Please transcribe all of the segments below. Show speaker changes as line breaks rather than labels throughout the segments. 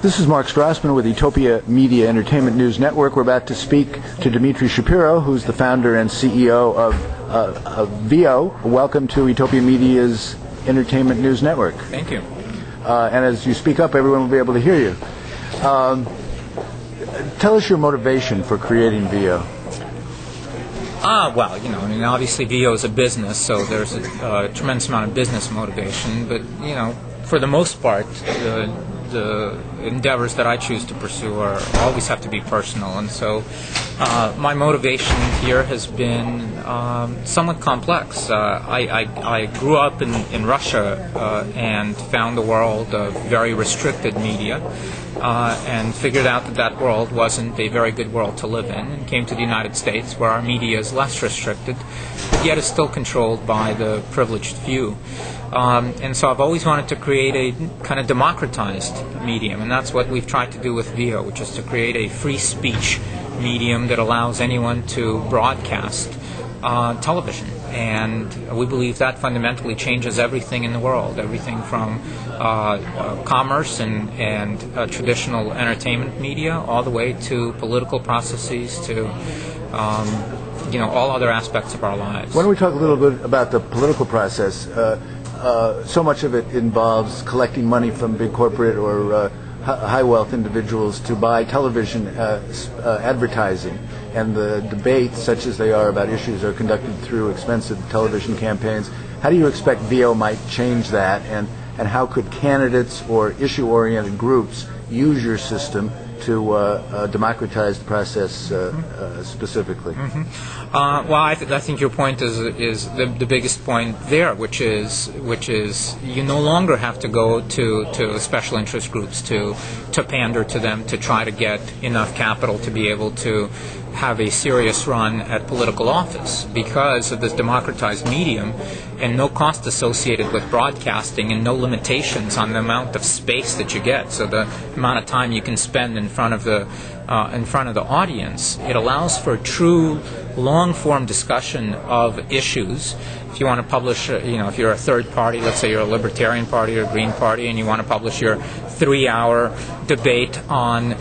This is Mark Strassman with Etopia Media Entertainment News Network. We're about to speak to Dmitry Shapiro, who's the founder and CEO of Veoh. Welcome to Etopia Media's Entertainment News Network.
Thank you.
And as you speak up, everyone will be able to hear you. Tell us your motivation for creating Veoh.
Well, obviously Veoh is a business, so there's a tremendous amount of business motivation, but, for the most part, the endeavors that I choose to pursue always have to be personal, and so my motivation here has been somewhat complex. I grew up in Russia and found a world of very restricted media, and figured out that world wasn't a very good world to live in, and came to the United States where our media is less restricted, but yet is still controlled by the privileged few. And so I've always wanted to create a kind of democratized medium, and that's what we've tried to do with Veoh, which is to create a free speech medium that allows anyone to broadcast television. And we believe that fundamentally changes everything in the world, everything from commerce and traditional entertainment media, all the way to political processes, to all other aspects of our lives.
Why don't we talk a little bit about the political process? So much of it involves collecting money from big corporate or high wealth individuals to buy television advertising, and the debates, such as they are about issues, are conducted through expensive television campaigns. How do you expect Veoh might change that, and how could candidates or issue-oriented groups use your system to democratize the process specifically?
Well, I think your point is the biggest point there, which is you no longer have to go to special interest groups to pander to them to try to get enough capital to be able to have a serious run at political office, because of this democratized medium and no cost associated with broadcasting and no limitations on the amount of space that you get, so the amount of time you can spend in front of the audience. It allows for true long-form discussion of issues. If you want to publish, if you're a third party, let's say you're a Libertarian Party or a Green Party, and you want to publish your 3-hour debate on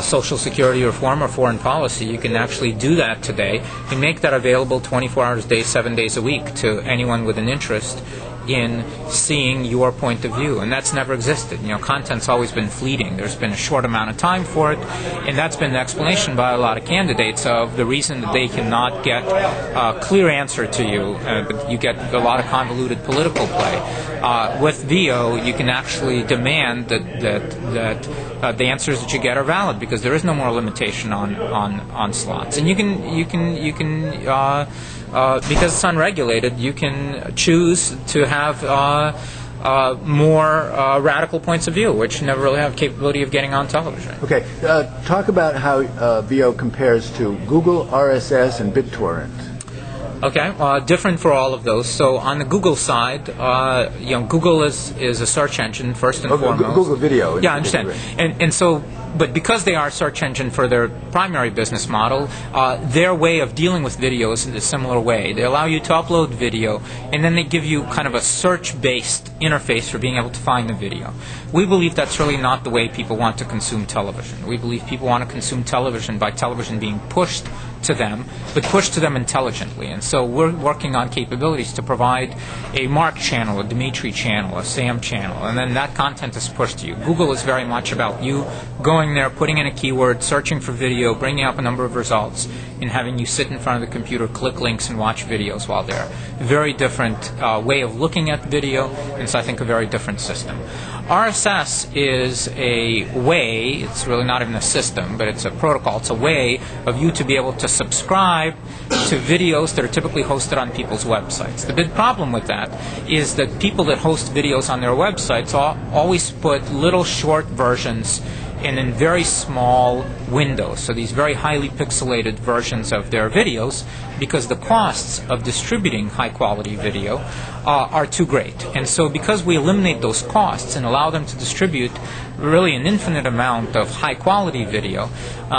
Social Security reform or foreign policy, you can actually do that today and make that available 24 hours a day, 7 days a week to anyone with an interest in seeing your point of view. And that's never existed. Content's always been fleeting. There's been a short amount of time for it, and that's been the explanation by a lot of candidates of the reason that they cannot get a clear answer to you, but you get a lot of convoluted political play. With Veoh, you can actually demand that the answers that you get are valid, because there is no more limitation on slots, and you can because it's unregulated, you can choose to have more radical points of view, which never really have capability of getting on television.
Okay, talk about how Veoh compares to Google, RSS, and BitTorrent.
Okay, different for all of those. So on the Google side, Google is a search engine first and foremost.
Google Video.
Yeah, I understand. And so, but because they are a search engine for their primary business model, their way of dealing with video is in a similar way. They allow you to upload video, and then they give you kind of a search-based interface for being able to find the video. We believe that's really not the way people want to consume television. We believe people want to consume television by television being pushed to them, but pushed to them intelligently. And so we're working on capabilities to provide a Mark channel, a Dmitry channel, a Sam channel, and then that content is pushed to you. Google is very much about you going there, putting in a keyword, searching for video, bringing up a number of results, and having you sit in front of the computer, click links, and watch videos while there. Very different way of looking at video, and so I think a very different system. RSS is a way, it's really not even a system, but it's a protocol, it's a way of you to be able to subscribe to videos that are typically hosted on people's websites. The big problem with that is that people that host videos on their websites always put little short versions and in very small windows, so these very highly pixelated versions of their videos, because the costs of distributing high-quality video are too great. And so because we eliminate those costs and allow them to distribute really an infinite amount of high-quality video,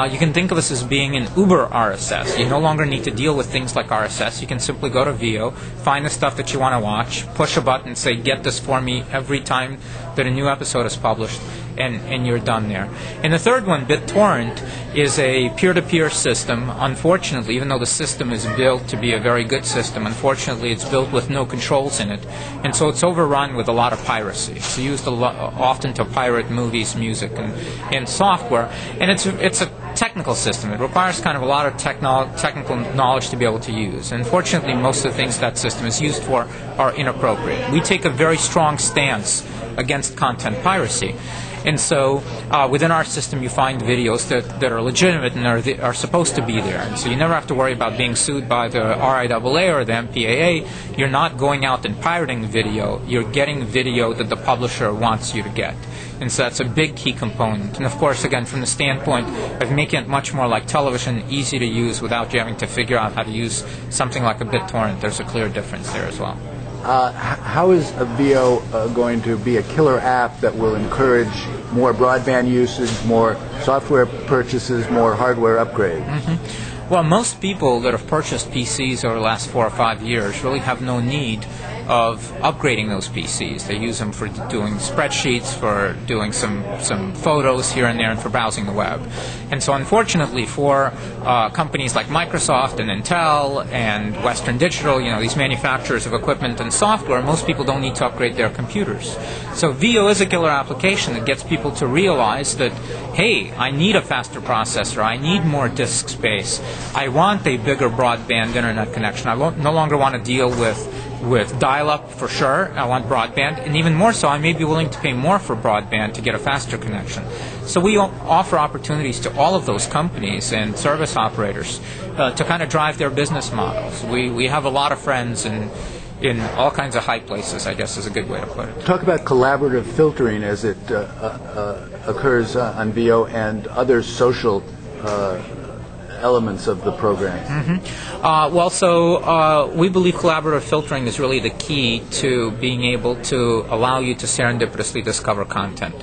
you can think of us as being an Uber RSS. You no longer need to deal with things like RSS. You can simply go to Veoh, find the stuff that you want to watch, push a button, say, get this for me every time that a new episode is published, and you're done there. And the third one, BitTorrent, is a peer-to-peer system. Unfortunately, even though the system is built to be a very good system, unfortunately it's built with no controls in it, and so it's overrun with a lot of piracy. It's used often to pirate movies, music, and software, and it's a technical system. It requires kind of a lot of technical knowledge to be able to use. And unfortunately, most of the things that system is used for are inappropriate. We take a very strong stance against content piracy. And so within our system, you find videos that are legitimate and are supposed to be there. And so you never have to worry about being sued by the RIAA or the MPAA. You're not going out and pirating video. You're getting video that the publisher wants you to get. And so that's a big key component. And of course, again, from the standpoint of making it much more like television, easy to use without you having to figure out how to use something like a BitTorrent, there's a clear difference there as well.
How is Veoh going to be a killer app that will encourage more broadband usage, more software purchases, more hardware upgrades?
Mm-hmm. Well, most people that have purchased PCs over the last 4 or 5 years really have no need of upgrading those PCs. They use them for doing spreadsheets, for doing some photos here and there, and for browsing the web. And so unfortunately for companies like Microsoft and Intel and Western Digital, these manufacturers of equipment and software, most people don't need to upgrade their computers. So Veoh is a killer application that gets people to realize that, hey, I need a faster processor, I need more disk space, I want a bigger broadband internet connection, I no longer want to deal with dial-up for sure, I want broadband, and even more so, I may be willing to pay more for broadband to get a faster connection. So we offer opportunities to all of those companies and service operators to kind of drive their business models. We have a lot of friends in all kinds of high places, I guess is a good way to put it.
Talk about collaborative filtering as it occurs on Veoh and other social elements of the program.
Mm-hmm. We believe collaborative filtering is really the key to being able to allow you to serendipitously discover content.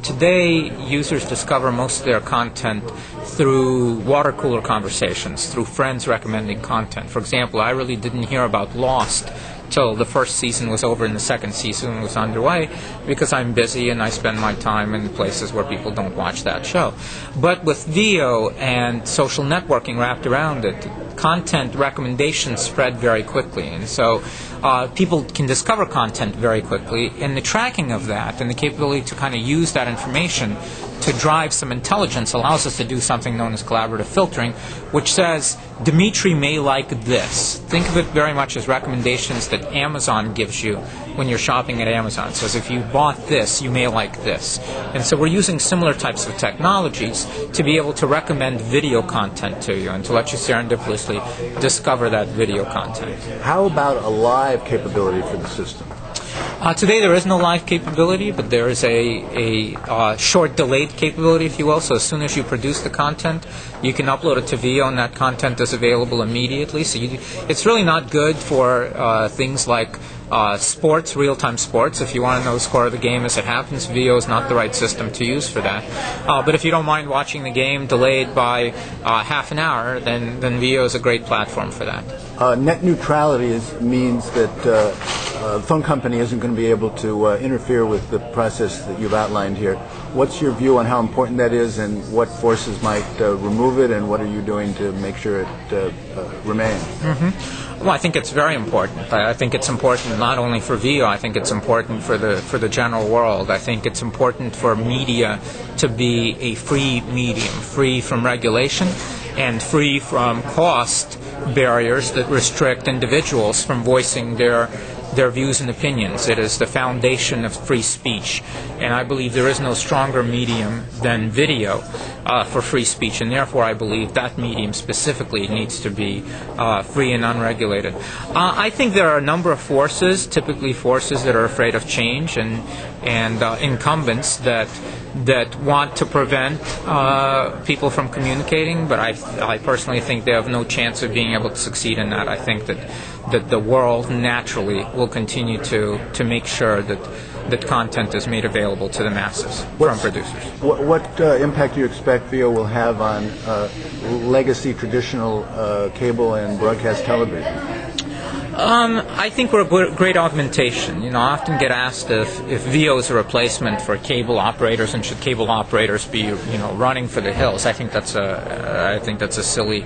Today, users discover most of their content through water cooler conversations, through friends recommending content. For example, I really didn't hear about Lost till the first season was over and the second season was underway because I'm busy and I spend my time in places where people don't watch that show. But with Veoh and social networking wrapped around it, content recommendations spread very quickly. And so people can discover content very quickly, and the tracking of that and the capability to kind of use that information to drive some intelligence allows us to do something known as collaborative filtering, which says, Dmitry may like this. Think of it very much as recommendations that Amazon gives you when you're shopping at Amazon. It says, if you bought this, you may like this. And so we're using similar types of technologies to be able to recommend video content to you and to let you serendipitously discover that video content.
How about a live capability for the system?
Today there is no live capability, but there is a short delayed capability, if you will. So as soon as you produce the content, you can upload it to Veoh, and that content is available immediately. So it's really not good for things like sports, real-time sports. If you want to know the score of the game as it happens, Veoh is not the right system to use for that. But if you don't mind watching the game delayed by half an hour, then Veoh is a great platform for that.
Net neutrality means that a phone company isn't going to be able to interfere with the process that you've outlined here. What's your view on how important that is, and what forces might remove it, and what are you doing to make sure it remains?
Mm-hmm. Well, I think it's very important. I think it's important not only for Veoh. I think it's important for the general world. I think it's important for media to be a free medium, free from regulation and free from cost barriers that restrict individuals from voicing their views and opinions. It is the foundation of free speech, and I believe there is no stronger medium than video for free speech, and therefore I believe that medium specifically needs to be free and unregulated. I think there are a number of forces, typically forces that are afraid of change, and incumbents that want to prevent people from communicating, but I personally think they have no chance of being able to succeed in that. I think that the world naturally will continue to make sure that content is made available to the masses from producers.
What impact do you expect Veoh will have on legacy traditional cable and broadcast television?
I think we're a great augmentation. I often get asked if Veoh is a replacement for cable operators, and should cable operators be running for the hills. I think that's a silly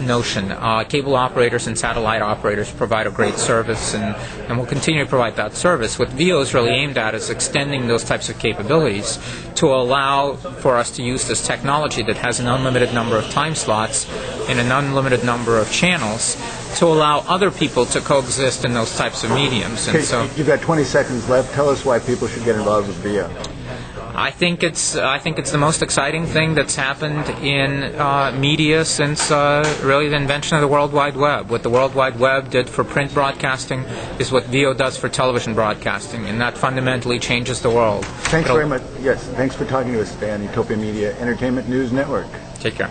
notion. Cable operators and satellite operators provide a great service, and will continue to provide that service. What Veoh is really aimed at is extending those types of capabilities to allow for us to use this technology that has an unlimited number of time slots and an unlimited number of channels to allow other people to coexist in those types of mediums. And so,
you've got 20 seconds left. Tell us why people should get involved with Veoh.
I think it's the most exciting thing that's happened in media since really the invention of the World Wide Web. What the World Wide Web did for print broadcasting is what Veoh does for television broadcasting, and that fundamentally changes the world.
Thanks very much. Yes, thanks for talking to us today on Etopia Media Entertainment News Network.
Take care.